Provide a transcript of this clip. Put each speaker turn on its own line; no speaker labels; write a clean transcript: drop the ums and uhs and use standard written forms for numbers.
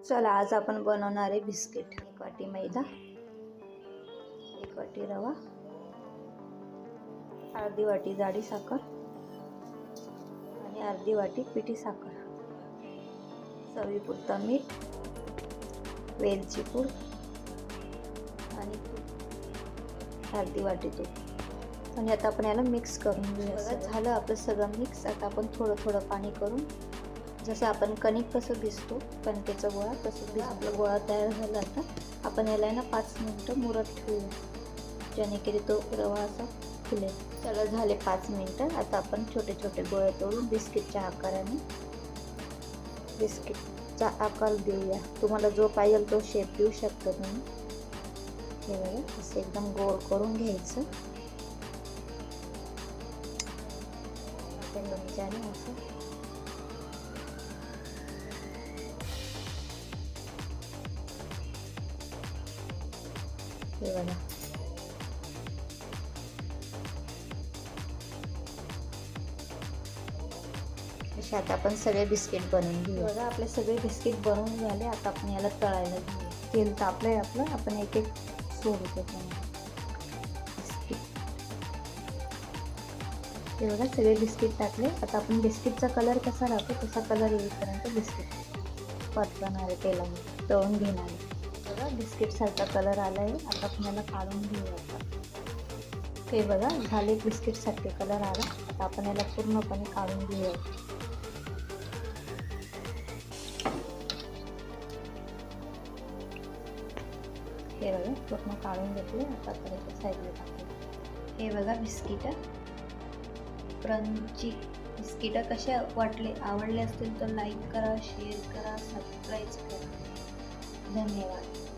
चला आज आपण बनवणार आहे बिस्किट। 1 वाटी मैदा, 1 वाटी रवा, अर्धी वाटी जाडी साखर आणि अर्धी वाटी पिठी साखर, चवीपुरता मीठ, वेलची पूड आणि अर्धी वाटी तूप। आणि आता आपण याला मिक्स करून घेऊया। झालं आपलं सगळं मिक्स। आता आपण थोडं थोडं पाणी करून जसं आपण कणिक कसं भिजतो कणकेचा गोळा तसं भिजून आपला गोळा तयार झाला। आता आपण याला ना 5 मिनिटं मुरत ठेवूया जेणेकरी तो रवा असा फुलेल। चला झाले 5 मिनिटं। आता आपण छोटे छोटे गोळे तोडून बिस्किटच्या आकाराने बिस्किटचा आकार देऊया। तुम्हाला जो पाहिजे तो शेप देऊ शकता तुम्ही। हे बघा असं एकदम गोल करून घ्यायचं। चमच्याने असं हे बघा अशा आता आपण सगळे बिस्किट बनवून घेऊ। बघा आपले सगळे बिस्किट बनवून झाले। आता आपण याला तळायला घेऊ। तेल तापलंय आपलं। आपण एक एक सोडतो बिस्किट। हे बघा सगळे बिस्किट टाकले। आता आपण बिस्किटचा कलर कसा राहतो तसा कलर येईपर्यंत बिस्किट परतवणार आहे, तेलामध्ये तळून घेणार आहे। बघा बिस्किट सारखा कलर आला आहे। आता आपण याला काढून घेऊया। हे बघा झाले बिस्किट सारखे कलर आला। आता आपण याला पूर्णपणे काढून घेऊया। हे बघा पूर्ण काढून घेतले। आता आपण साईडला टाकू। हे बघा बिस्किट क्रंची बिस्किट कसे वाटले, आवडले असतील तर लाईक करा, शेअर करा, सबस्क्राईब करा। धन्यवाद।